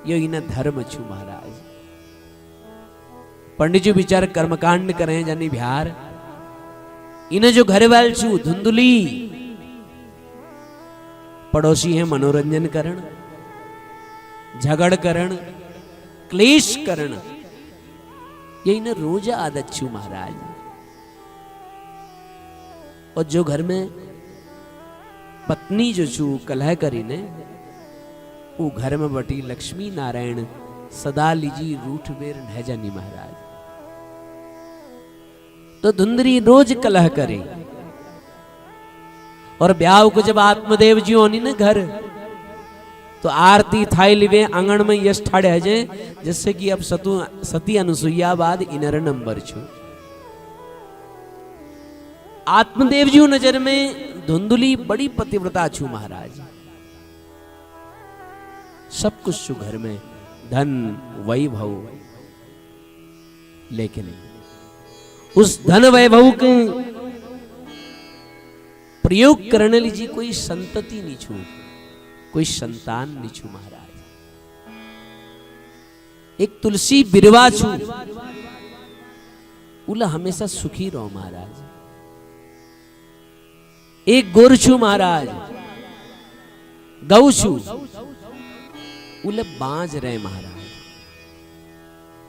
यो इन धर्म छू महाराज। पंडित जी विचार कर्मकांड करें जानी बिहार इन जो घर वाल छू धुंधुली पड़ोसी है मनोरंजन करण झगड़ करण क्लेश करण ये इन रोज आदत छू महाराज। और जो घर में पत्नी जो छू कलह करी ने वो घर में बटी लक्ष्मी नारायण सदा लीजी रूठ बेर न जानी महाराज। तो धुंधरी रोज कलह करे और ब्याह को जब आत्मदेव जी होनी ना घर तो आरती थाई लिवे आंगन में यश ठाड़े हजे जिससे कि अब सती अनुसुईया बाद इनर नंबर छू। आत्मदेव जी नजर में धुंधुली बड़ी पतिव्रता छू महाराज। सब कुछ छू घर में धन वैभव, लेकिन उस धन वैभव के प्रयोग करने लीजिए कोई संतति नहीं छू, कोई संतान नहीं छू महाराज। एक तुलसी बिरवा छू उला हमेशा सुखी रहो महाराज। एक गोर छू महाराज गौ छू उले बांझ रहे महाराज।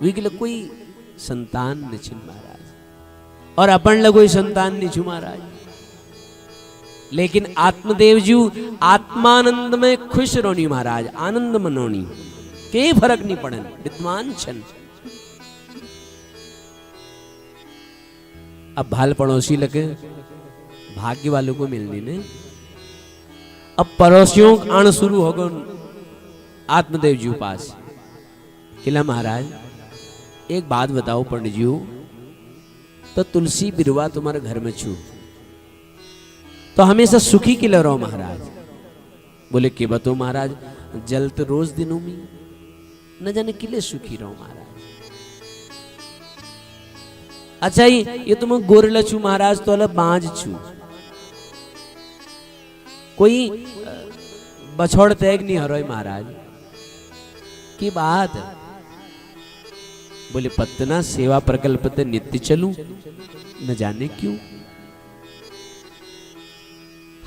वीगले कोई संतान नहीं छू महाराज और अपन ले कोई संतान नहीं छू महाराज। लेकिन आत्मदेव जी आत्मानंद में खुश रोनी महाराज, आनंद मनोनी के फर्क नहीं पड़न विद्वान छन। अब भाल पड़ोसी लगे भाग्य वालों को मिलनी ने। अब पड़ोसियों आना शुरू हो गए आत्मदेव जी पास। किला महाराज एक बात बताओ पंडित जी, तो तुलसी बिरवा तुम्हारे घर में छू तो हमेशा सुखी किले रहो महाराज। बोले कि बतो महाराज जल तो रोज दिनों में न जाने किले सुखी रहो महाराज। अच्छा ये तुम गोरला छू महाराज तो अलग बांझ छू, कोई बछोड़ तैग नहीं हरो महाराज की बात। बोले पतना सेवा प्रकल्प ते नित्य चलूं न जाने क्यों।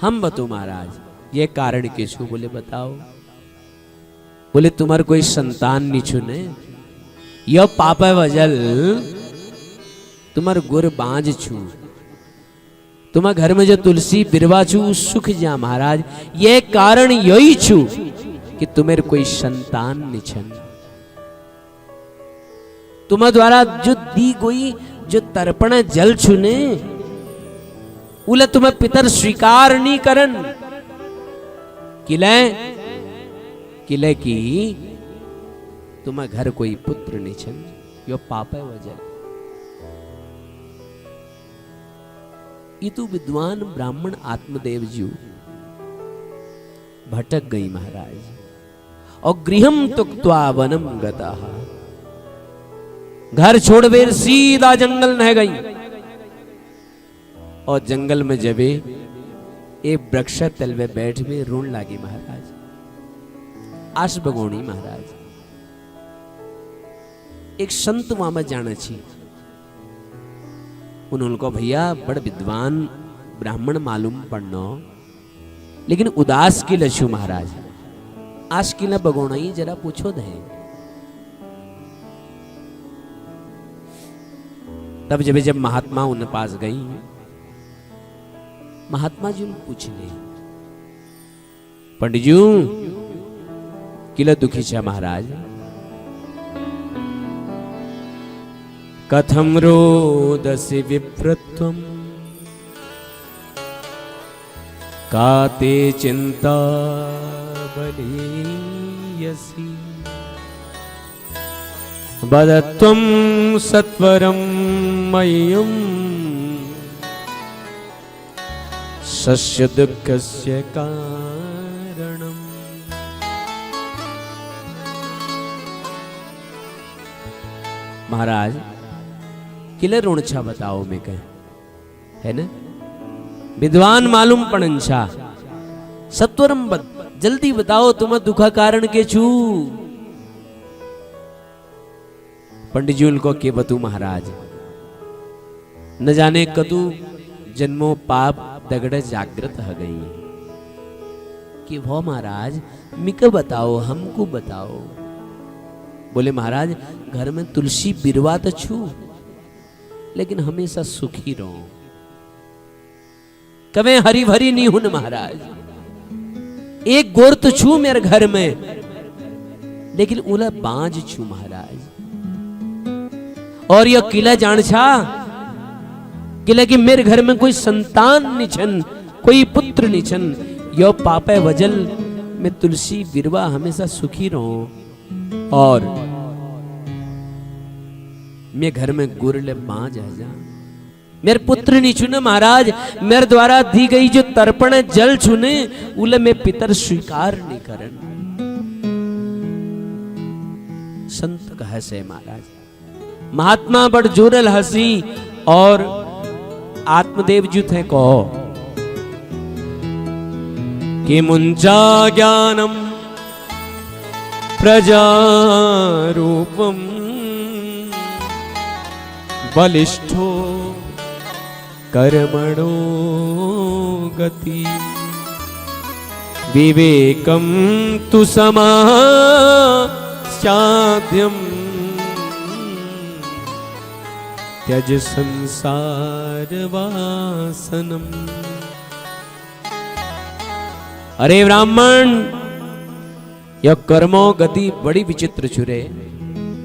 हम बतो महाराज ये कारण के छू। बोले बताओ। बोले तुम्हारे कोई संतान नहीं छूने यो पापा वजल तुम्हारे गुर बांझ छू। तुम्हारे घर में जो तुलसी बिरवा छू सुख जा महाराज। ये कारण यही छू कि तुम्हें कोई संतान नहीं छन। तुम्हारे द्वारा जो दी गई जो तर्पण जल छूने उले तुम्हें पितर स्वीकार नहीं करन। किले की तुम्हें घर कोई पुत्र नहीं छन यो पाप है वजह। इतु विद्वान ब्राह्मण आत्मदेव जी भटक गई महाराज और गृहम तुक्त्वा वनम गता। घर छोड़ बेर सीधा जंगल न गई और जंगल में जबे एक वृक्ष तल में बैठ में रोन लागी महाराज। आश बगोणी महाराज एक संत वहां में जाना छी। उन्होंने कहा भैया बड़ विद्वान ब्राह्मण मालूम पड़नो लेकिन उदास की लछू महाराज। आश की न बगोना ही जरा पूछो दे। तब जब महात्मा उन पास गई महात्मा जी पूछ ले पंडित जी किला दुखी छा महाराज। कथम रोदसी विप्रत्वम काते चिंता बलीयसी बदत्वं सत्वरं मह्यं सस्य दुःखस्य कारणम्। महाराज किले ऋणछा बताओ मैं कह है ना विद्वान मालूम पड़ंछा सत्वरम जल्दी बताओ तुम्हें दुखा कारण के छू। पंडित जी उनको के बतू महाराज न जाने कतु जन्मों पाप दगड़ जागृत हो गई कि वो महाराज मिक बताओ हमको बताओ। बोले महाराज घर में तुलसी बिरवा तो छू लेकिन हमेशा सुखी रहो। कभी हरी भरी नहीं हूं महाराज, एक गोर तो छू मेरे घर में लेकिन उला बांझ छू महाराज। और यह किला जान छा किला कि मेरे घर में कोई संतान नहीं छन, कोई पुत्र नहीं छन। यो पापे वजल में तुलसी बिरवा हमेशा सुखी रहो और मैं घर में गुरले बांझ जा। मेरे पुत्र नहीं छुने महाराज, मेरे द्वारा दी गई जो तर्पण जल छुने उले में पितर स्वीकार नहीं करन। संत कहे से महाराज, महात्मा बड़ जोरल हसी और आत्मदेव जी थे कहो कि मुंचा ज्ञानम प्रजारूपम बलिष्ठो कर्मणो गति विवेकम तु समास्याद्यम त्यज संसार वासनम। अरे ब्राह्मण यह कर्मो गति बड़ी विचित्र छुरे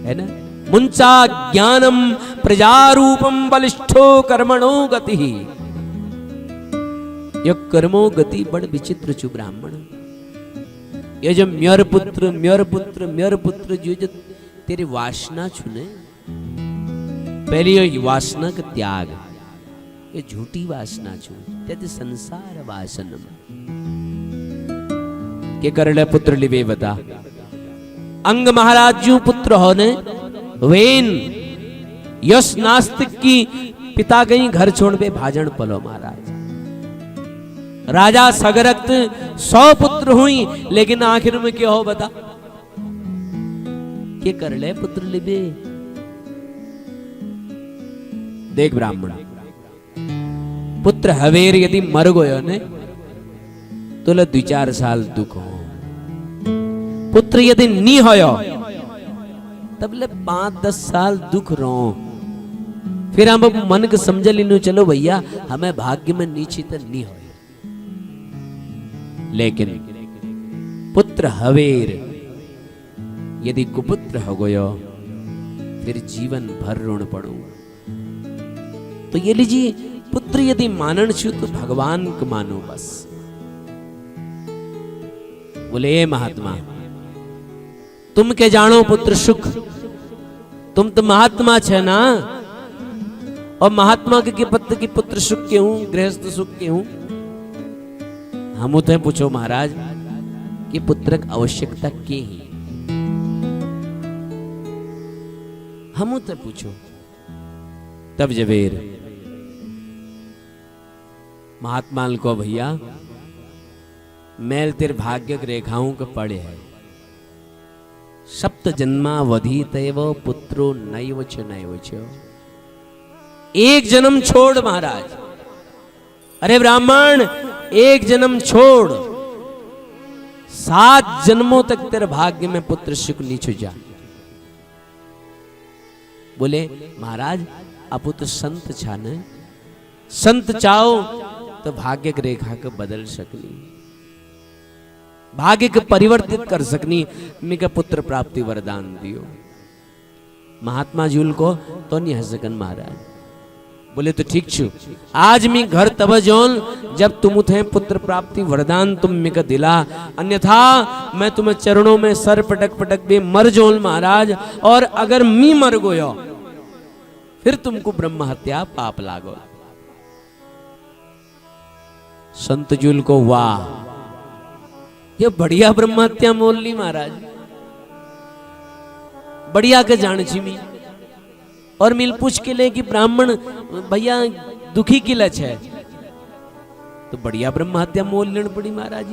है ना। मुंचा ज्ञानम प्रजारूपम बलिष्ठो कर्मणो गति। यह कर्मो गति बड़ विचित्र छु ब्राह्मण। ये जो म्यर पुत्र म्यर पुत्र म्यर पुत्र जो तेरी वासना छुने, पहली ये वासना का त्याग, ये झूठी वासना छु त्यज संसार वासनम। के करले पुत्र लिवे बता अंग महाराज जू पुत्र होने वेन यश नास्तिक की पिता गई घर छोड़ बे भाजन पलो महाराज। राजा सगरक्त 100 पुत्र हुई लेकिन आखिर में क्या हो बता के कर ले पुत्र लिबे। देख ब्राह्मण पुत्र हवेर यदि मर गयो ने तो ले 2-4 साल दुख हो। पुत्र यदि नी होयो तब ले 5-10 साल दुख रो। फिर हम मन के समझ लीनु चलो भैया हमें भाग्य में नीचे तो नहीं हो। लेकिन पुत्र हवेर यदि कुपुत्र हो गयो फिर जीवन भर ऋण पड़ू। तो ये लीजिए पुत्र यदि मानन छु तो भगवान को मानो बस। बोले महात्मा तुम के जानो पुत्र सुख, तुम तो महात्मा छे ना। और महात्मा के पत्र की पुत्र सुख के हूं गृहस्थ सुख के हूं। हम उते पूछो महाराज कि पुत्र की आवश्यकता के ही हम उते पूछो। तब जबेर महात्मा को भैया मैल तेरे भाग्य रेखाओं के पड़े है। सप्त जन्मावधि तैव पुत्रो नैव च नैव च। एक जन्म छोड़ महाराज, अरे ब्राह्मण एक जन्म छोड़ 7 जन्मों तक तेरे भाग्य में पुत्र सुख नीचे जा। बोले महाराज आप तो संत छाने, संत चाहो तो भाग्य की रेखा को बदल सकनी, भाग्य को परिवर्तित कर सकनी। मिका पुत्र प्राप्ति वरदान दियो। महात्मा जूल को तो नहीं हंस सकन महाराज। बोले तो ठीक छु आज मी घर तब जोन जब तुम थे पुत्र प्राप्ति वरदान तुम मिका दिला, अन्यथा मैं तुम्हें चरणों में सर पटक पटक भी मर जोन महाराज। और अगर मी मर गयो फिर तुमको ब्रह्म हत्या पाप लागो। संत जूल को वाह ये बढ़िया ब्रह्म हत्या मोल ली महाराज, बढ़िया के जान छी मी। और मिल पूछ के ले कि ब्राह्मण भैया दुखी की लच है तो बढ़िया ब्रह्म हत्या मोल लेनी पड़ी महाराज।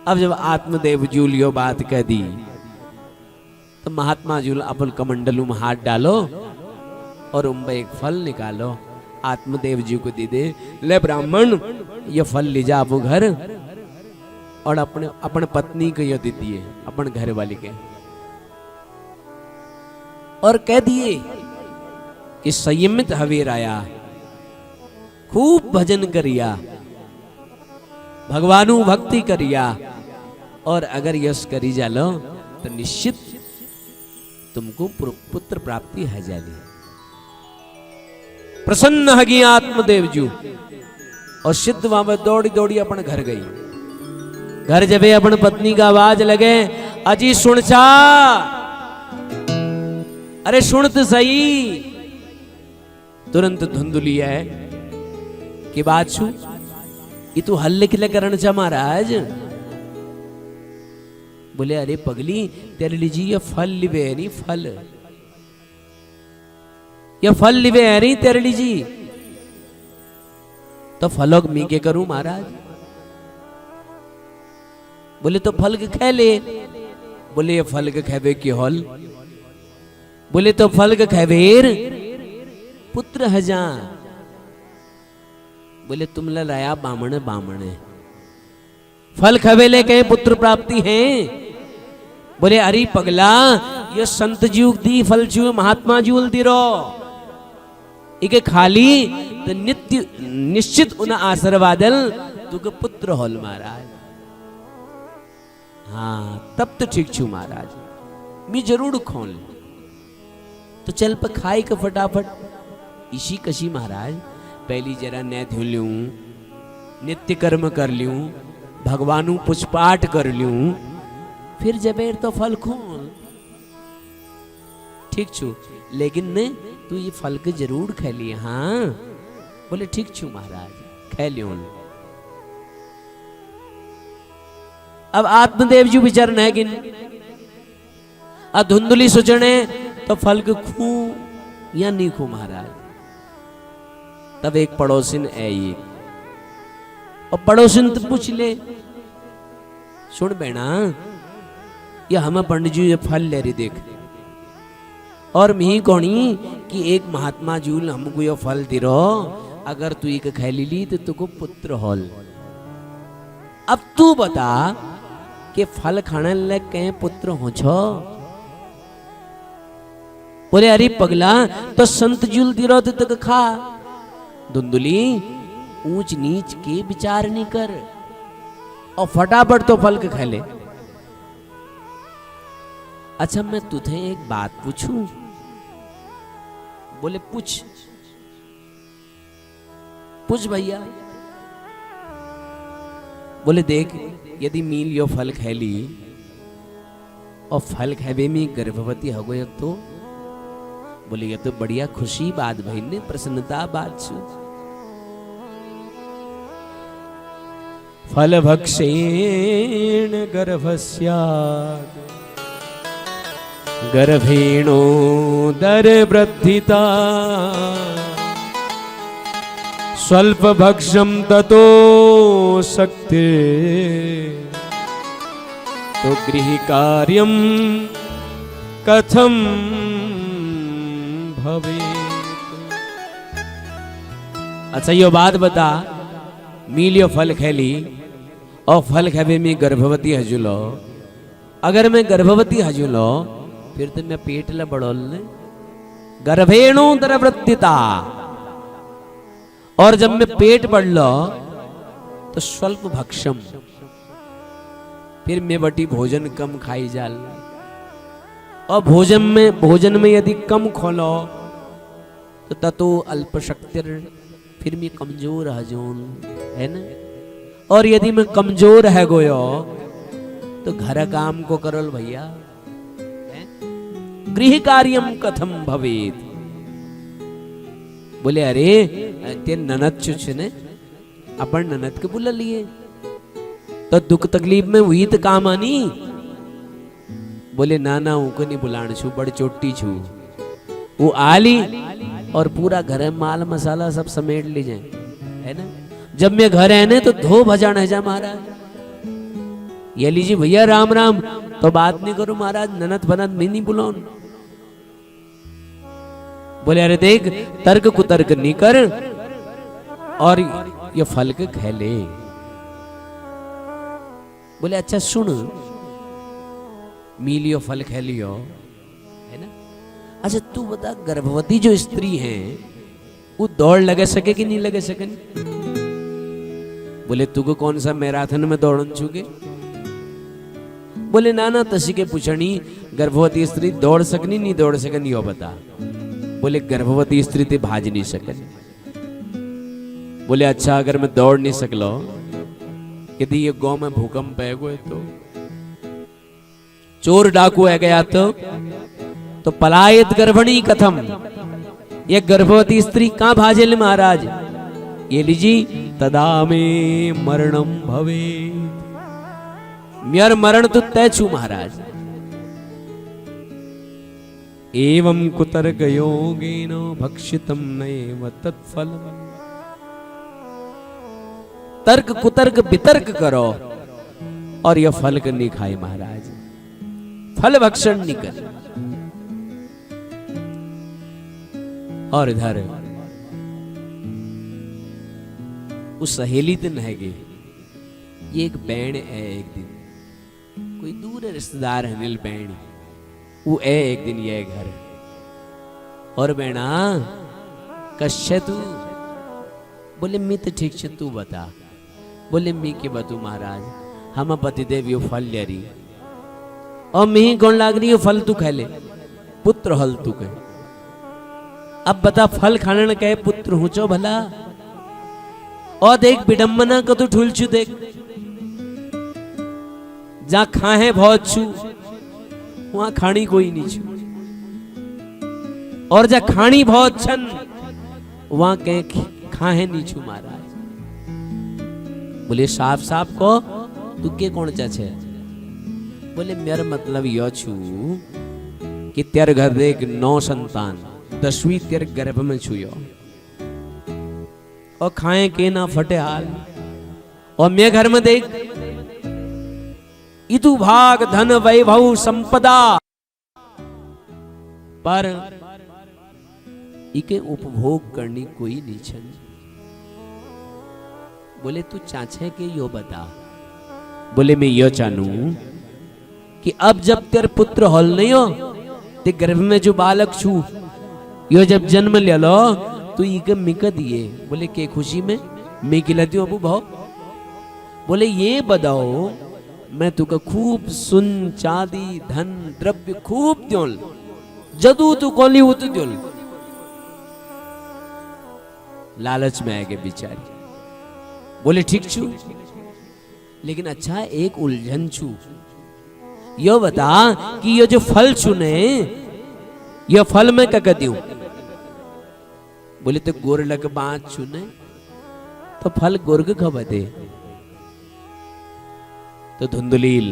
अब जब आत्मदेव जूलियो बात कह दी तो महात्मा जी अपन कमंडलू में हाथ डालो और उनमें एक फल निकालो, आत्मदेव जी को दे दे, ले ब्राह्मण ये फल ले जा वो घर और अपने अपने पत्नी को ये दे दिए, अपन घर वाली के, और कह दिए कि संयमित हवेर आया, खूब भजन करिया, भगवानु भक्ति करिया, और अगर यश करी जालो तो निश्चित तुमको पुत्र प्राप्ति है जाली। प्रसन्न हगी आत्मदेव जू और सिद्ध वहां में दौड़ी दौड़ी अपन घर गई। घर जबे अपन पत्नी का आवाज लगे, अजी सुन चा, अरे सुन तो सही। तुरंत धुंधुली है कि बात छू, ये तू हल्ले खिले करण चा महाराज। बोले अरे पगली तेरे लीजिए ये फल लिवे है नहीं, फल ये फल लिवे है नहीं तेरे लीजिए, तो फलों मी के करूं महाराज। बोले तो फल के खे ले। बोले ये फल के खेवे की हॉल। बोले तो फल के खेवेर पुत्र हजा। बोले तुम लाया बामण बामण फल खवेले कहे पुत्र प्राप्ति है। बोले अरे पगला ये संत जीव दी फल जीव महात्मा जीव दी रो, इके खाली तो नित्य निश्चित उन आशीर्वादल तुके पुत्र होल महाराज। हाँ तब तो ठीक छू महाराज, मैं जरूर खोल। तो चल पर खाई का फटाफट। इसी कशी महाराज पहली जरा न धो लूं, नित्य कर्म कर लूं, भगवानु पुष्पाठ कर लूं, फिर जबेर तो फल खोल। ठीक छू, लेकिन ने तू ये फल के जरूर खा लिए। हाँ बोले ठीक छू महाराज, खा लियो। अब आत्मदेव जी विचार न गिन, धुंधली सोचने तो फल के खू या नहीं खू महाराज। तब एक पड़ोसिन आई और पड़ोसिन तो पूछ ले, सुन बेना ये हम पंडित जी ये फल ले रही देख, और मी कोणी कि एक महात्मा जूल हमको ये फल दे रो, अगर तू एक खैली ली तो तुको पुत्र होल। अब तू बता कि फल खाने लग कहे पुत्र हो छो। बोले अरे पगला तो संत जूल दे रो तो तुक खा। धुंधली ऊंच नीच के विचार नहीं कर और फटाफट तो फल के खा ले। अच्छा मैं तुझे एक बात पूछूं? बोले पूछ। पूछ भैया। बोले देख यदि मील यो फल खैली और फल खेबे में गर्भवती हो गई तो? बोले ये तो बढ़िया खुशी बात भाई ने, प्रसन्नता बात छू। फल भक्षेण गर्भस्यात् गर्भेणो दर वृद्धिता स्वल्प भक्षम ततो शक्ति तो गृह कार्यम कथम भवेत्। अच्छा यो बात बता, मीलियो फल खेली और फल खेबे में गर्भवती हजूलो, अगर मैं गर्भवती हजूलो फिर तो मैं पेट ला बड़ोल ने गर्भेणु दरवृत्तिता, और जब मैं पेट बढ़ लो तो स्वल्प भक्षम, फिर मैं बटी भोजन कम खाई जाल, और भोजन में यदि कम खोलो तो ततो अल्प शक्तिर, फिर मैं कमजोर हजून है ना। और यदि मैं कमजोर है गोयो तो घर काम को करोल भैया, गृह कार्यम कथम भवेत। बोले अरे ते ननद चुच ने अपन ननद के बुला लिए तो दुख तकलीफ में हुई तो काम आनी। बोले ना ना उनको नहीं बुलाने छू, बड़ी चोटी छू। वो आली और पूरा घर माल मसाला सब समेट ली जाए है ना। जब मैं घर है ना तो धो भजन है जा महाराज, ये लीजिए भैया राम राम, तो बात नहीं करो महाराज, ननद बनत में नहीं बुलाओ। बोले अरे देख, तर्क कुतर्क नहीं कर और ये फल के खा ले। बोले अच्छा सुन, मिलियो फल खा लियो, है ना। अच्छा तू बता, गर्भवती जो स्त्री है वो दौड़ लगे सके कि नहीं लगे सके? बोले तू को कौन सा मैराथन में दौड़न छूगे? बोले ना तसी के पूछनी, गर्भवती स्त्री दौड़ सकनी नहीं दौड़ सकनी यो बता। बोले गर्भवती स्त्री ते भाज नहीं सकनी। बोले अच्छा अगर मैं दौड़ नहीं सकलो, यदि ये गांव में भूकंप है गए तो, चोर डाकू है गया तो पलायत गर्भणी कथम, ये गर्भवती स्त्री कहां भाजेल महाराज? ये लीजी तदा में मरणम भवे, मेर मरण तो तय छू महाराज। एवं कुतर्क योगेन भक्षितम नैव तत्फल, तर्क कुतर्क वितर्क करो और यह फल कर नहीं खाए महाराज, फल भक्षण नहीं कर। और इधर उस सहेली दिन है गे, ये एक बैंड है, एक दिन कोई दूर रिश्तेदार है नील बैंड, वो है एक दिन ये घर। और बैणा कश्य तू? बोले मी तो ठीक छे, तू बता। बोले मी के बतू महाराज, हम पतिदेव यो फल ले रही और मी कौन लाग रही, फल तू खा ले, पुत्र हल तू कहे। अब बता फल खाने न कहे पुत्र हो भला। और देख विडम्बना को तो ठुल छू, देख जा खाए बहुत छू वहां खानी कोई नहीं छू, और जा खानी बहुत छन वहां कहे खाए नहीं छू महाराज। बोले साफ साफ को तू के कौन चाचे? बोले मेरा मतलब यो छू कि तेरे घर देख 9 संतान, 10वीं तेरे गर्भ में छुयो और खाए के ना फटे हाल, और मैं घर में देख इतु भाग धन वैभव संपदा, पर इके उपभोग करनी कोई नहीं छन। बोले तू चाचे के यो बता। बोले मैं यो चाहूं कि अब जब तेरे पुत्र हल नहीं हो, ते गर्भ में जो बालक छू यो जब जन्म ले लो तो इके मिक दिए। बोले के खुशी में मैं खिलाती हूँ अबू भाव। बोले ये बताओ, मैं तुका खूब सुन चांदी धन द्रव्य खूब द्योल, जदू तू कोली उत द्योल। लालच में आएगे बिचारी। बोले ठीक छू, लेकिन अच्छा एक उलझन छू, यो बता कि ये जो फल चुने ये फल मैं क्या कहती हूं? बोले तो गोरलक बात चुने तो फल गोरग खबर दे। तो धुंधलील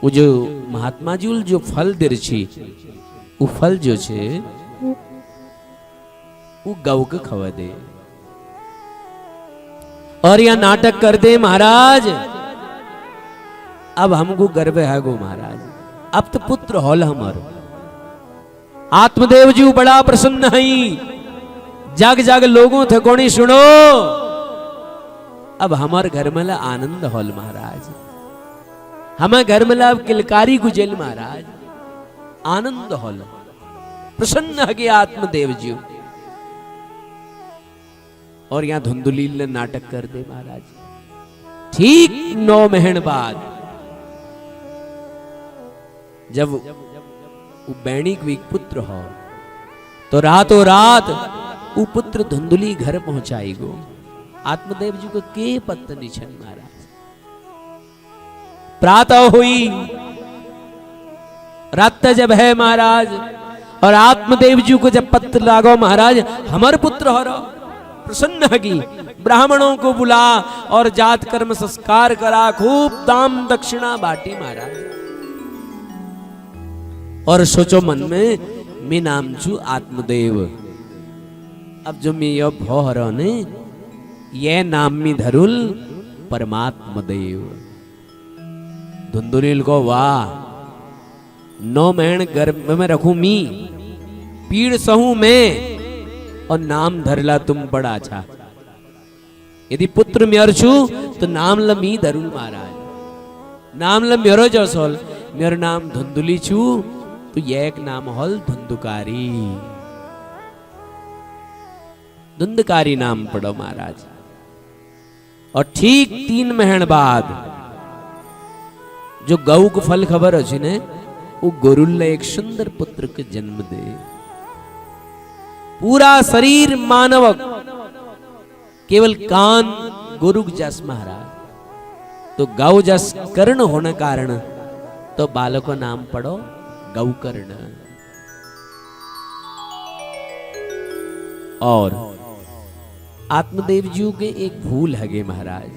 वो जो महात्मा जी जो फल दे छी, वो फल जो छे वो गौ के खबर दे। और यह नाटक कर दे महाराज, अब हमको गर्व है गो महाराज, अब तो पुत्र हॉल हमारो। आत्मदेव जी बड़ा प्रसन्न है, जाग जाग लोगों थे कोणी सुनो, अब हमारे घर में ला आनंद हॉल महाराज, हमारे घर में ला अब किलकारी गुजेल महाराज, आनंद हॉल प्रसन्न है कि आत्मदेव जी। और यहां धुंधुलील ने नाटक कर दे महाराज। ठीक 9 महीने बाद जब वो बैणी को एक पुत्र हो तो रातों रात वो पुत्र धुंधुली घर पहुंचाई गो। आत्मदेव जी को के पत्ता निछन महाराज। प्रातः हुई, रात जब है महाराज, और आत्मदेव जी को जब पत्र लागो महाराज, हमारे पुत्र हो रहा प्रसन्न है कि ब्राह्मणों को बुला और जात कर्म संस्कार करा, खूब दाम दक्षिणा बांटी महाराज। और सोचो मन में मैं नाम छू आत्मदेव, अब जो मैं यो भोहर ने ये नाम मी धरुल परमात्मा देव। धुंधुलील को वाह, 9 महीने गर्भ में रखू मी, पीड़ सहू मैं, और नाम धरला तुम बड़ा अच्छा। यदि पुत्र म्यर छु तो नाम लमी धरुल महाराज, नाम ल म्योरो जो सोल, मेरा नाम धुंधुली छु तो यह एक नाम होल धुंधुकारी, धुंधकारी नाम पढ़ो महाराज। और ठीक 3 महीने बाद जो गऊ को फल खबर अच्छी ने, वो गोरुल्ला एक सुंदर पुत्र के जन्म दे, पूरा शरीर मानव, केवल कान गुरु जस महाराज, तो गौ जस कर्ण होने कारण तो बालक को नाम पढ़ो गौकर्ण। और आत्मदेव जी के एक भूल है गे महाराज,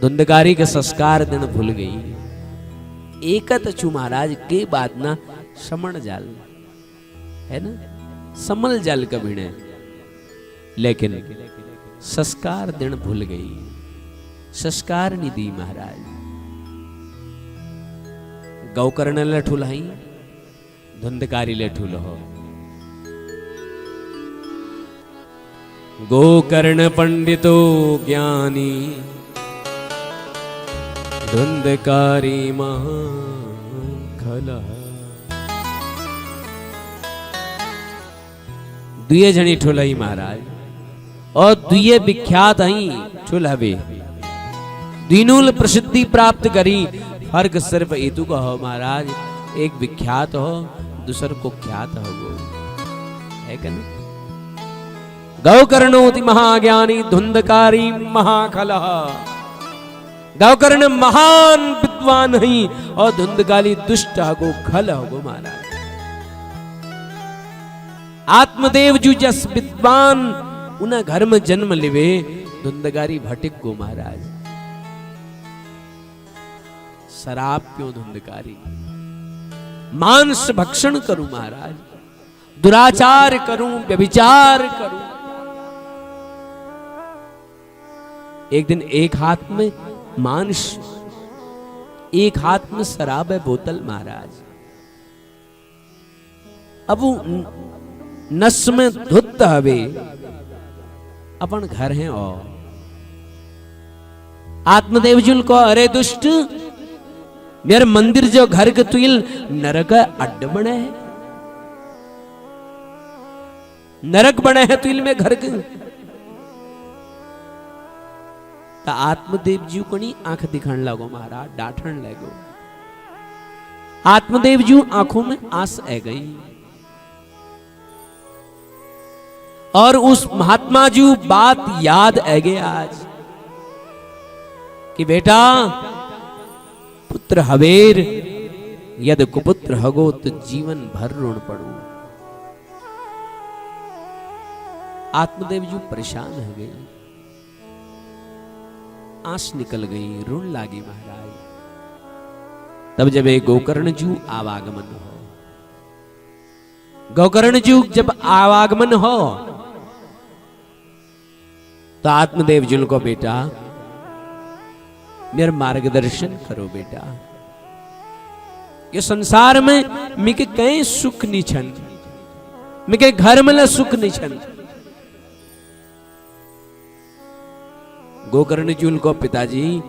धुंधकारी के संस्कार दिन भूल गई, एकत चू महाराज के बात ना समण जाल है ना, समल जाल कभी ने, लेकिन संस्कार दिन भूल गई, संस्कार नहीं दी महाराज। गौकर्ण ले ठुलाई, धुंधकारी ले ठुलो। गोकर्ण पंडितो ज्ञानी, धुंधकारी महाखला। दुए जनी ठुलाई महाराज, और दुए विख्यात हई ठुलहबे, दीनूल प्रसिद्धि प्राप्त करी। फर्क सिर्फ एतु का हो महाराज, एक विख्यात हो, दूसर को ख्यात हो, वो है क्या ना। गौकर्णोति महाज्ञानी, धुंधकारी महाखलः। गौकर्ण महान विद्वान ही, और धुंधकारी दुष्ट हो, खल हो महाराज। आत्मदेव जू जस विद्वान उन घर में जन्म लिवे, धुंधकारी भटिक गो महाराज। शराब क्यों धुंधकारी, मांस भक्षण करूं महाराज, दुराचार करूं, व्यभिचार करूं। एक दिन एक हाथ में मांस, एक हाथ में शराब है बोतल महाराज। अब वो नस में धुत हवे, अपन घर हैं। और आत्मदेव जुल को, अरे दुष्ट, मेरे मंदिर जो घर के तुल नरक अड्ड बने है, नरक बने हैं तुल में घर के। तो आत्मदेव जी को नहीं आंख दिखाने लगो महाराज, डांटने लगो। आत्मदेव जी आंखों में आंस आ गई, और उस महात्मा जी बात याद आ गई आज कि बेटा, पुत्र हवेर यदि कुपुत्र हगो तो जीवन भर ऋण पड़ू। आत्मदेव जी परेशान हो गई, आंस निकल गई, ऋण लागी महाराज। तब जब एक गोकर्ण जी आवागमन हो, गोकर्ण जी जब आवागमन हो, तो आत्मदेव जी को, बेटा मेरा मार्गदर्शन करो बेटा, ये संसार में मिके कहीं सुख नहीं छन, मिके घर में सुख नहीं छन। गोकर्ण जी को, पिताजी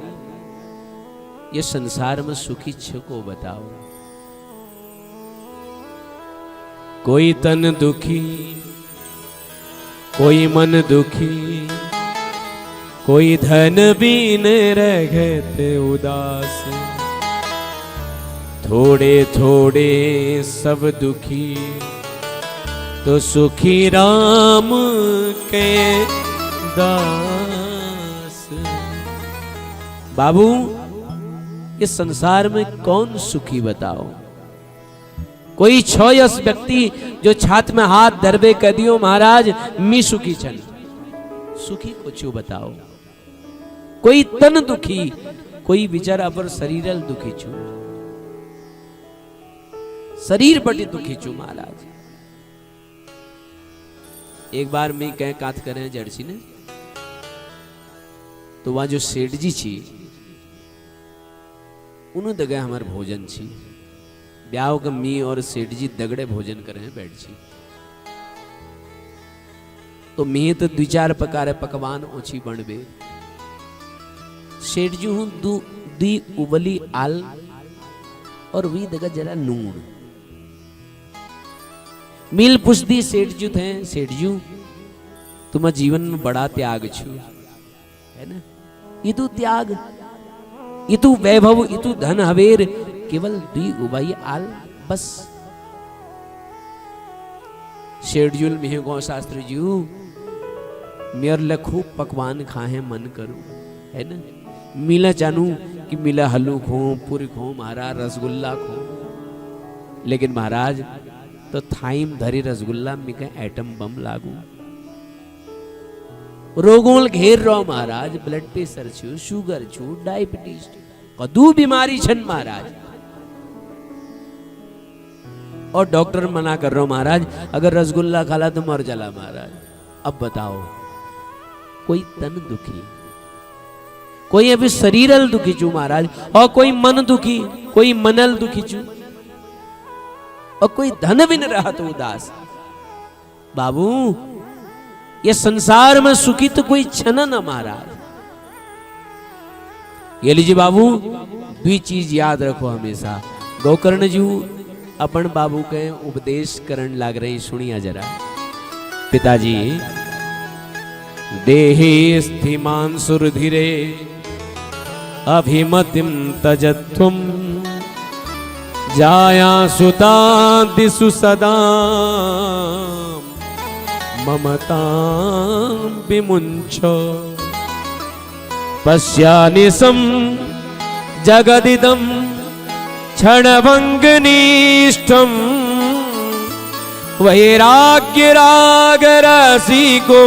ये संसार में सुखी को बताओ। कोई तन दुखी, कोई मन दुखी, कोई धन बीन रहत उदास, थोड़े थोड़े सब दुखी, तो सुखी राम के दास। बाबू, इस संसार में कौन सुखी बताओ? कोई छोयस व्यक्ति जो छात में हाथ धरबे कह दियो, महाराज मी सुखी छन, सुखी को छू बताओ। कोई तन दुखी, कोई बेचारा पर शरीर दुखी छू, शरीर बड़ी दुखी छू महाराज। एक बार मैं कह कात करे जर्सी ने, तो वहां जो सेठ जी छी, उन दगे हमार भोजन छी ब्याह के मी और सेठ जी दगड़े भोजन करे बैठ छी तो मी तो दो चार प्रकार पकवान ओछी बनबे सेठ जी हूं दी उबली आल और वी दगा जरा नून मिल पुछदी सेठ जी थे सेठ जी तुम जीवन में बड़ा त्याग छु है ना इतु त्याग इतु वैभव इतु धन हवेर केवल दी उबाई आल बस सेठ जी मिहे गौ शास्त्री जी मेर ले खूब पकवान खाए मन करूं है ना मिला जानू कि मिला हलू खो पूरी खो महाराज रसगुल्ला खो लेकिन महाराज तो थाइम धरी रसगुल्ला मिके एटम बम लागू रोगों घेर रो महाराज ब्लड प्रेशर छु शुगर छु डायबिटीज कदू बीमारी छन महाराज और डॉक्टर मना कर रहा महाराज अगर रसगुल्ला खाला तो मर जाला महाराज अब बताओ कोई तन दुखी कोई अभी शरीरल दुखी चू महाराज और कोई मन दुखी कोई मनल दुखी चू और कोई धन भी न रहा तो उदास बाबू ये संसार में सुखी तो कोई क्षण न महाराज ये लीजिए बाबू भी चीज याद रखो हमेशा गोकर्ण जी अपन बाबू के उपदेश करण लाग रही सुनिया जरा पिताजी देहे स्थिमान सुरधिरे अभिमतिम तजत्वम जाया सुता दिसु सदा ममता विमुंच पश्यानिसम जगदिदम क्षणभंगनिष्ठम वैराग्य राग रसिको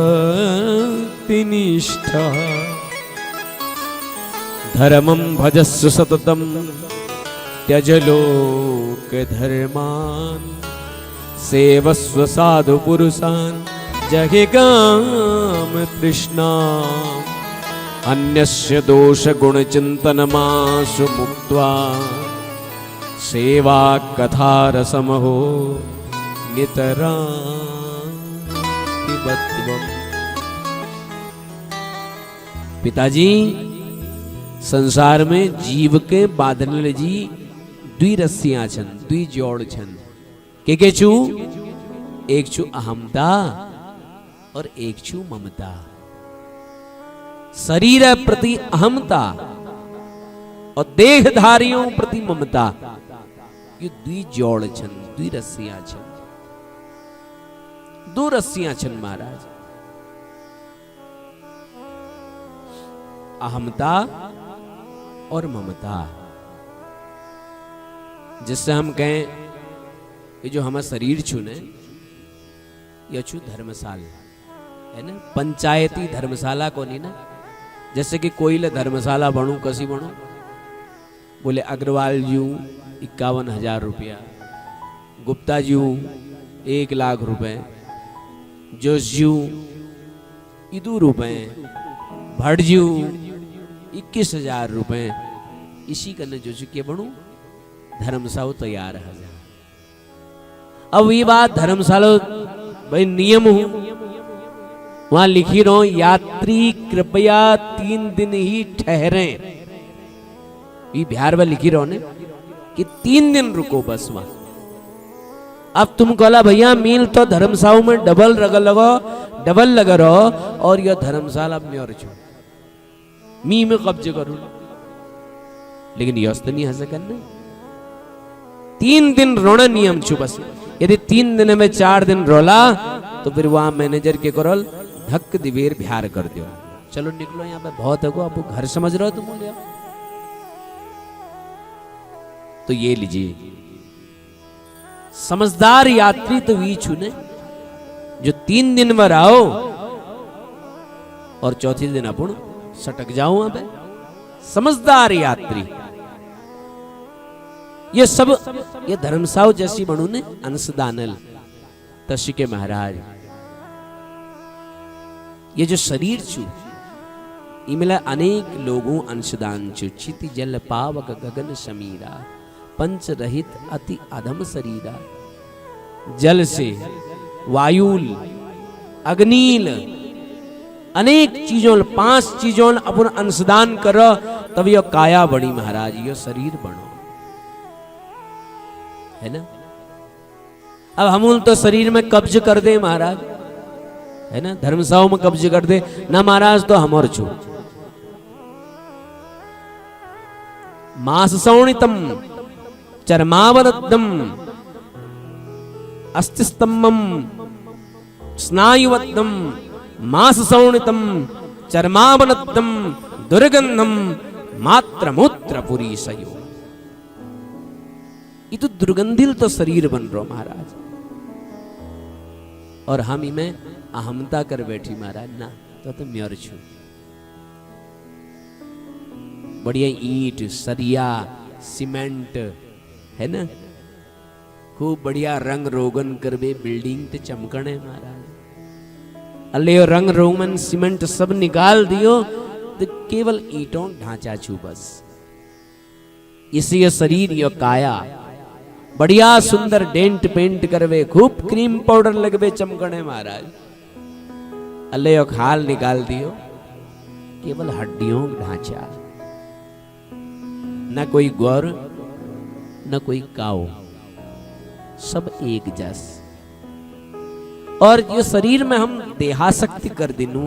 भवभक्ति निष्ठा धर्मं भजस्व सततम त्यज लोक धर्मान सेवस्व साधु पुरुषान जगे काम तृष्णा अन्यस्य दोष गुण चिंतनमासु मुक्त्वा सेवा कथा रसमहो नितरा पिताजी संसार में जीव के बादल जी द्वि रस्सियां छन द्वि जोड़ छन के छू एक छू अहमता और एक छू ममता शरीर प्रति अहमता और देहधारियों प्रति ममता ये द्वि जोड़ छन द्वि रस्सियां छन दो रस्सियां छन महाराज अहमता और ममता जिससे हम कहें कि जो हमारा शरीर छूने यह छू धर्मशाला है ना पंचायती धर्मशाला को नहीं ना जैसे कि कोई धर्मशाला बनू कसी बनू बोले अग्रवाल जी 51,000 रुपया गुप्ता जी 1 लाख रुपए जोश जी 2 रुपए भट्ट जी 21,000 रुपए इसी करने जो के बनू धर्मशाला तैयार है अब ये बात धर्मशाला भाई नियम हूं वहां लिखी रहो यात्री कृपया 3 दिन ही ठहरे ये बिहार में लिखी रहो ने कि 3 दिन रुको बस वहां अब तुम कहला भैया मील तो धर्मशाला में डबल लगा रहो और यह धर्मशाला में और छो मी में कब्जे करूं लेकिन यह तो नहीं हंस करने 3 दिन रोना नियम छु बस यदि 3 दिन में 4 दिन रोला तो फिर वहां मैनेजर के करल धक दिवेर बिहार कर दियो चलो निकलो यहाँ पे बहुत है आप घर समझ रहे हो तुम बोले तो ये लीजिए समझदार यात्री तो वी छूने जो 3 दिन में आओ और चौथे दिन अपन सटक जाओ वहां पे समझदार यात्री ये सब ये धर्मशाला जैसी बनू ने अंशदानल तशी के महाराज ये जो शरीर छू इमला अनेक लोगों अंशदान छु चिति जल पावक गगन समीरा पंच रहित अति अधम शरीरा। जल से वायुल अग्निल अनेक चीजों 5 चीजों अपन अंशदान कर तब यो काया बड़ी महाराज यो शरीर बनो है ना। अब हम तो शरीर में कब्ज कर दे महाराज है ना, धर्मसभाओं में कब्ज कर दे ना महाराज तो हम और छू मास सौणितम चर्मावरद्धम अस्थिस्तंभम स्नायुवद्धम मास सौणितम चर्मावनद्धम दुर्गंधम मात्र मूत्र पुरी सयो। ये तो दुर्गंधिल तो शरीर बन रहा महाराज और हम इमें अहमता कर बैठी महाराज ना तो म्योर छू बढ़िया ईंट सरिया सीमेंट है ना खूब बढ़िया रंग रोगन करवे बिल्डिंग ते चमकने महाराज अल्ले रंग रोगन सीमेंट सब निकाल दियो तो केवल ईंटों ढांचा छू बस। इसी शरीर यो काया बढ़िया सुंदर डेंट पेंट करवे खूब क्रीम पाउडर लगवे चमकने महाराज अल्ले यो खाल निकाल दियो केवल हड्डियों ढांचा न कोई गौर न कोई काओ सब एक जस। और यो शरीर में हम देहाशक्ति कर दिनू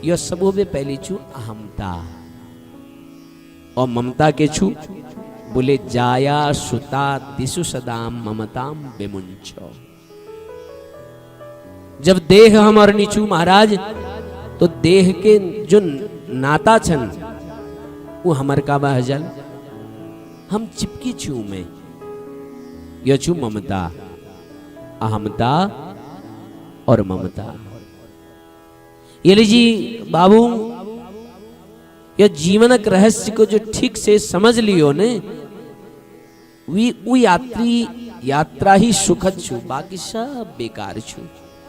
यो सबो में पहले छू अहमता और ममता के छू बोले जाया सुता दिशु सदाम ममताम बेमुंचो। जब देह हमार नीचू महाराज तो देह के जो नाता छन वो हमार का बहजल हम चिपकी छू में यह छू ममता अहमता और ममता। ये लीजिए बाबू यह जीवनक रहस्य को जो ठीक से समझ लियो ने वो यात्रा ही सुखद छू बाकी सब बेकार छू।